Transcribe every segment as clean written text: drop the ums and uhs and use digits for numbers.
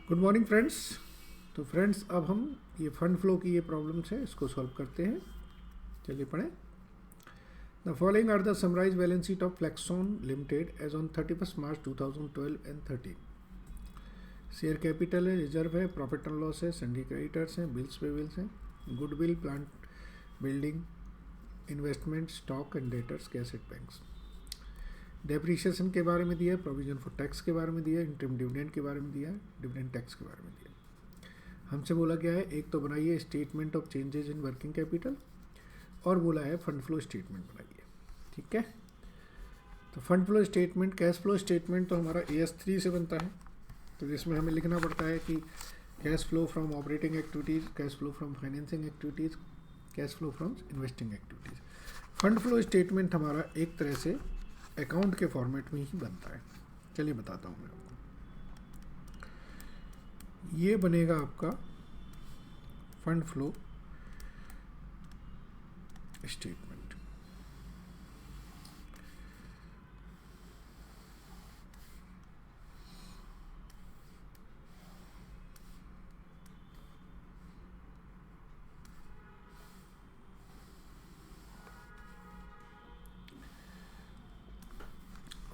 Good morning friends. तो friends अब हम ये फंड फ्लो की ये प्रॉब्लम्स है इसको सॉल्व करते हैं। चलिए पढ़ें। The following are the summarise balance sheet of Flexon limited as on 31 March 2012 and 13। Share capital है, रिजर्व है, प्रॉफिट एंड लॉस है, सन्डी क्रेडिटर्स हैं, बिल्स पेबल्स हैं, goodwill, plant, building, investment, stock and debtors, cash at, banks. Depreciation के बारे में दिया है, प्रोविजन फॉर टैक्स के बारे में दिया है, इंटरम डिविडेंड के बारे में दिया है, डिविडेंड टैक्स के बारे में दिया है। हमसे बोला गया है एक तो बनाइए statement of changes in working capital और बोला है फंड फ्लो स्टेटमेंट बनाइए। ठीक है, तो fund flow statement, cash flow statement तो हमारा AS3 से बनता है। तो इसमें हमें लिखना पड़ता है कि cash flow from operating activities, cash flow from financing activities, cash flow from investing activities. Fund flow statement हमारा एक तरह से अकाउंट के फॉर्मेट में ही बनता है। चलिए बताता हूँ मैं आपको। ये बनेगा आपका फंड फ्लो स्टेटमेंट।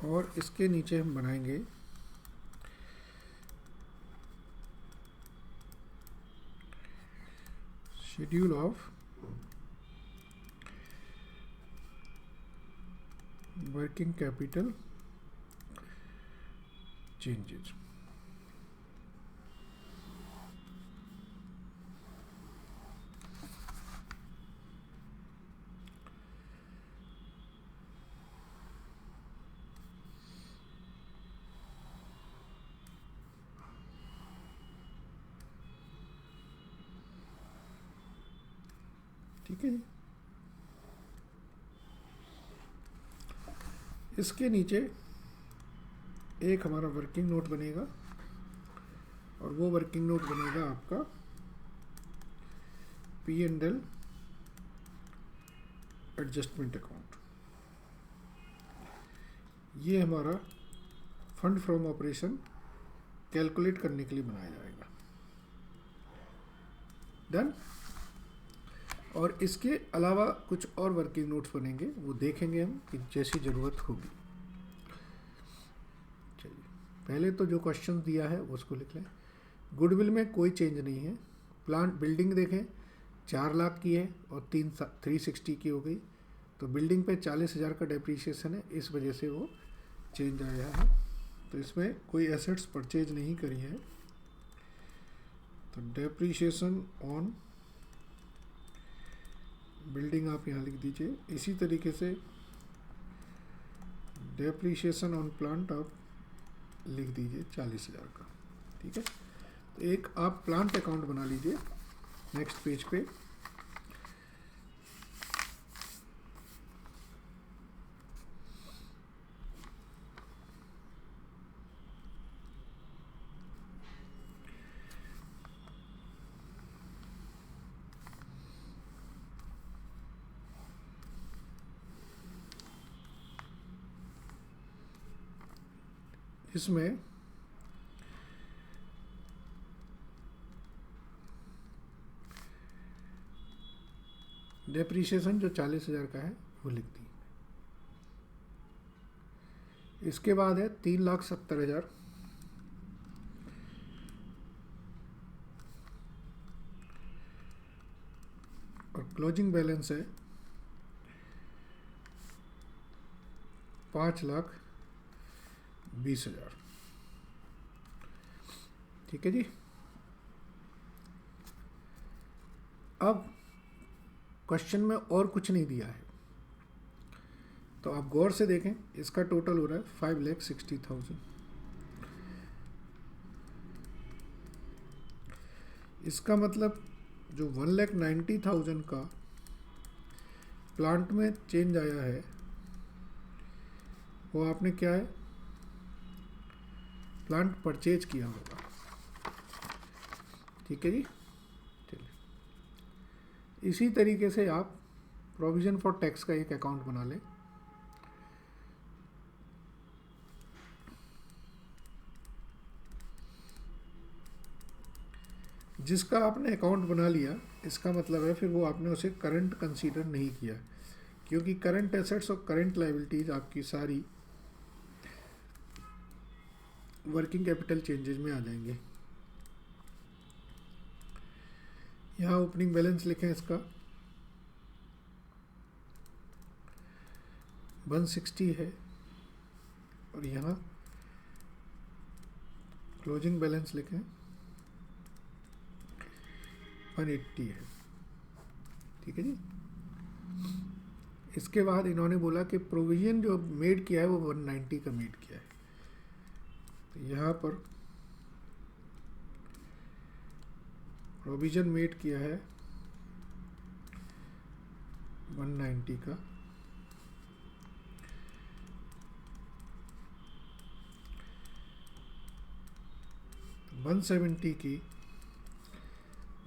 और इसके नीचे हम बनाएंगे schedule of working capital changes. ठीक है जी। इसके नीचे एक हमारा वर्किंग नोट बनेगा और वो वर्किंग नोट बनेगा आपका P&L एडजस्टमेंट अकाउंट। ये हमारा फंड फ्रॉम ऑपरेशन कैलकुलेट करने के लिए बनाया जाएगा। डन। और इसके अलावा कुछ और वर्किंग नोट्स बनेंगे, वो देखेंगे हम कि जैसी ज़रूरत होगी। चलिए पहले तो जो क्वेश्चन दिया है उसको लिख लें। गुडविल में कोई चेंज नहीं है। प्लांट बिल्डिंग देखें 4 लाख की है और 360 की हो गई, तो बिल्डिंग पे 40,000 का डेप्रीशिएशन है, इस वजह से वो चेंज आया है। तो इसमें कोई एसेट्स परचेज नहीं करी है, तो डेप्रीशिएशन ऑन बिल्डिंग आप यहाँ लिख दीजिए। इसी तरीके से डेप्रीशिएशन ऑन प्लांट आप लिख दीजिए 40,000 का। ठीक है, तो एक आप प्लांट अकाउंट बना लीजिए नेक्स्ट पेज पे। इसमें डेप्रीशिएशन जो 40,000 का है वो लिख दी। इसके बाद है 3,70,000 और क्लोजिंग बैलेंस है 5,20,000। ठीक है जी। अब क्वेश्चन में और कुछ नहीं दिया है, तो आप गौर से देखें। इसका टोटल हो रहा है 5,60,000। इसका मतलब जो 1,90,000 का प्लांट में चेंज आया है वो आपने क्या है, प्लांट परचेज किया होगा। ठीक है जी। चलिए इसी तरीके से आप प्रोविज़न फॉर टैक्स का एक अकाउंट बना लें। जिसका आपने अकाउंट बना लिया, इसका मतलब है फिर वो आपने उसे करंट कंसीडर नहीं किया, क्योंकि करंट एसेट्स और करंट लायबिलिटीज आपकी सारी वर्किंग कैपिटल चेंजेस में आ जाएंगे। यहाँ ओपनिंग बैलेंस लिखें इसका 160 है, और यहाँ क्लोजिंग बैलेंस लिखें 180 है। ठीक है जी। इसके बाद इन्होंने बोला कि प्रोविजन जो मेड किया है वो 190 का मेड किया है, तो यहाँ पर प्रोविजन मेड किया है 190 का, तो 170 की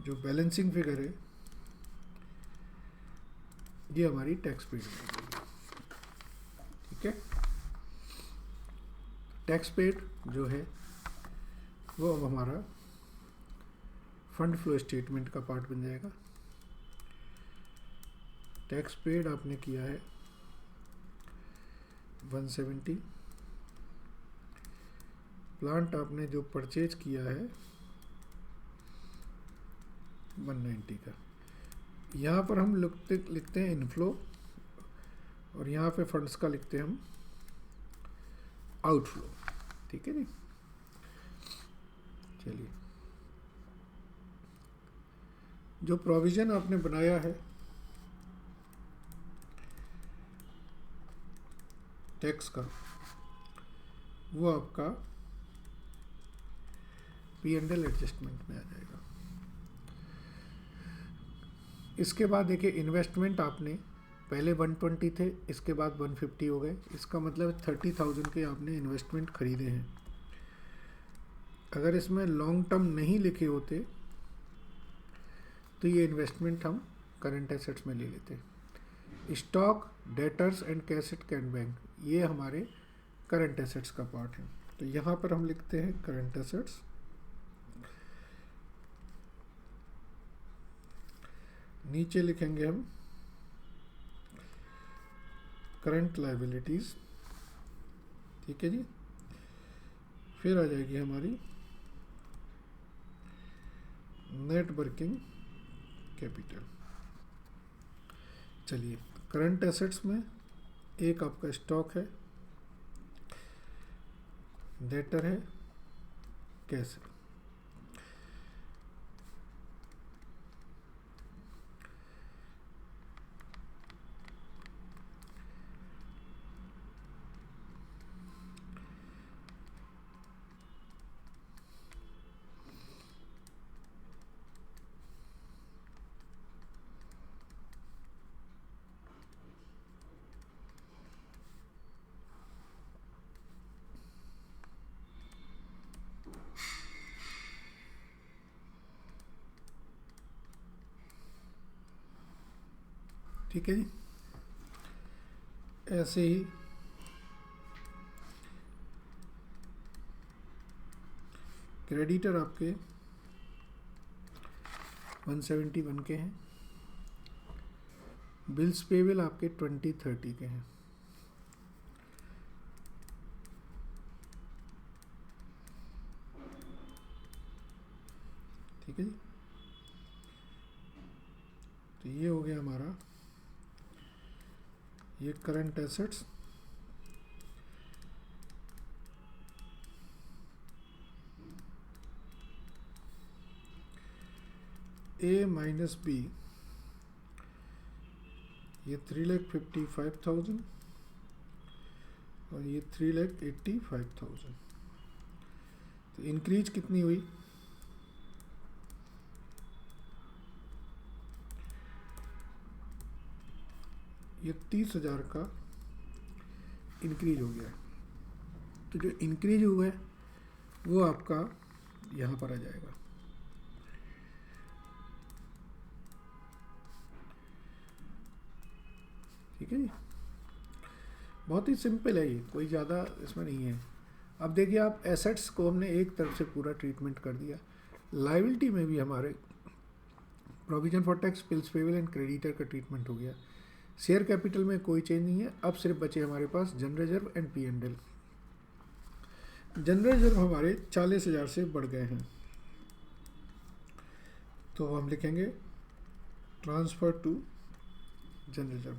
जो बैलेंसिंग फिगर है ये हमारी टैक्स पेड है। ठीक है, टैक्स पेड जो है वो अब हमारा फंड फ्लो स्टेटमेंट का पार्ट बन जाएगा। टैक्स पेड आपने किया है 170, प्लांट आपने जो परचेज किया है 190 का। यहाँ पर हम लिखते हैं इनफ्लो, और यहाँ पे फंड्स का लिखते हैं हम आउटफ्लो। ठीक है जी। चलिए, जो प्रोविज़न आपने बनाया है टैक्स का, वो आपका P&L एडजस्टमेंट में आ जाएगा। इसके बाद देखिए, इन्वेस्टमेंट आपने पहले 120 थे, इसके बाद 150 हो गए। इसका मतलब 30,000 के आपने इन्वेस्टमेंट खरीदे हैं। अगर इसमें लॉन्ग टर्म नहीं लिखे होते तो ये इन्वेस्टमेंट हम करंट एसेट्स में ले लेते। Stock, debtors and cash at can bank, ये हमारे करंट एसेट्स का पार्ट है। तो यहाँ पर हम लिखते हैं करंट एसेट्स, नीचे लिखेंगे हम करंट लायबिलिटीज। ठीक है जी। फिर आ जाएगी हमारी नेट वर्किंग कैपिटल। चलिए, करंट एसेट्स में एक आपका स्टॉक है, डेटर है, कैश है। ठीक है जी। ऐसे ही क्रेडिटर आपके 171 के हैं, बिल्स पेबल आपके 2030 के हैं। ठीक है जी। तो ये हो गया हमारा ये करंट एसेट्स, ए माइनस बी, ये 3,55,000 और ये 3,85,000। तो इंक्रीज कितनी हुई? ये 30,000 का इंक्रीज हो गया। तो जो इंक्रीज हुआ है वो आपका यहाँ पर आ जाएगा। ठीक है जी। बहुत ही सिंपल है ये, कोई ज़्यादा इसमें नहीं है। अब देखिए, आप एसेट्स को हमने एक तरफ से पूरा ट्रीटमेंट कर दिया, लाइबिलिटी में भी हमारे provision for tax, bills payable and creditor का ट्रीटमेंट हो गया। शेयर कैपिटल में कोई चेंज नहीं है, अब सिर्फ बचे हमारे पास general reserve and P&L। General reserve हमारे 40,000 से बढ़ गए हैं, तो हम लिखेंगे transfer to general reserve.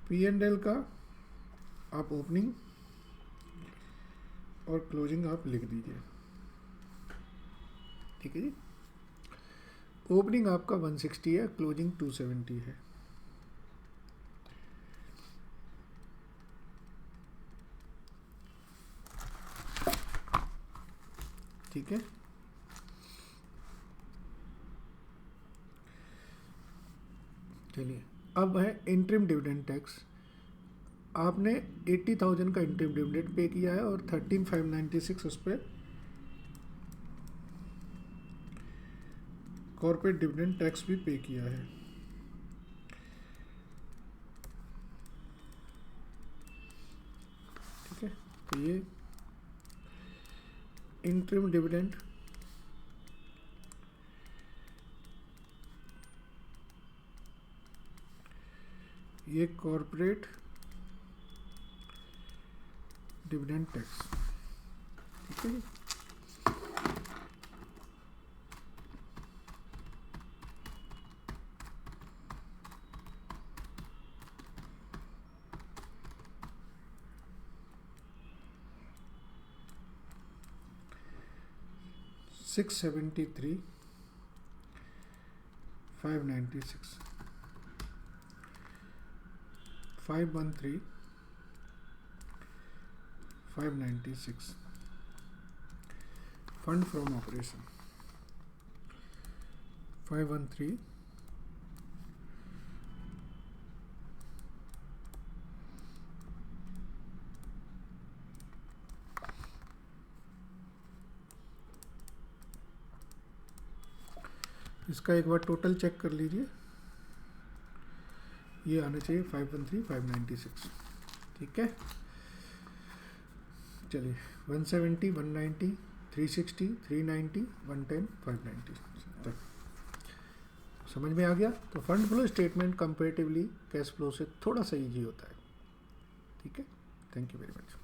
P&L का आप ओपनिंग और क्लोजिंग आप लिख दीजिए, ठीक है जी। ओपनिंग आपका 160 है, क्लोजिंग 270 है। ठीक है, चलिए अब है इंटरिम डिविडेंड टैक्स। आपने 80,000 का इंटरिम डिविडेंड पे किया है और 13,596 उस पर कॉर्पोरेट डिविडेंड टैक्स भी पे किया है। ठीक है, तो ये इंटरिम डिविडेंड ये कॉर्पोरेट डिविडेंड टैक्स, ठीक है जी। $673,596 $513,596 फंड फ्रॉम ऑपरेशन 513 इसका एक बार टोटल चेक कर लीजिए, ये आना चाहिए 513,596, ठीक है। चलिए 170, 190, 360, 390, 110, 590 तक समझ में आ गया। तो fund flow statement comparatively cash flow से थोड़ा सा ईजी होता है, ठीक है। Thank you very much.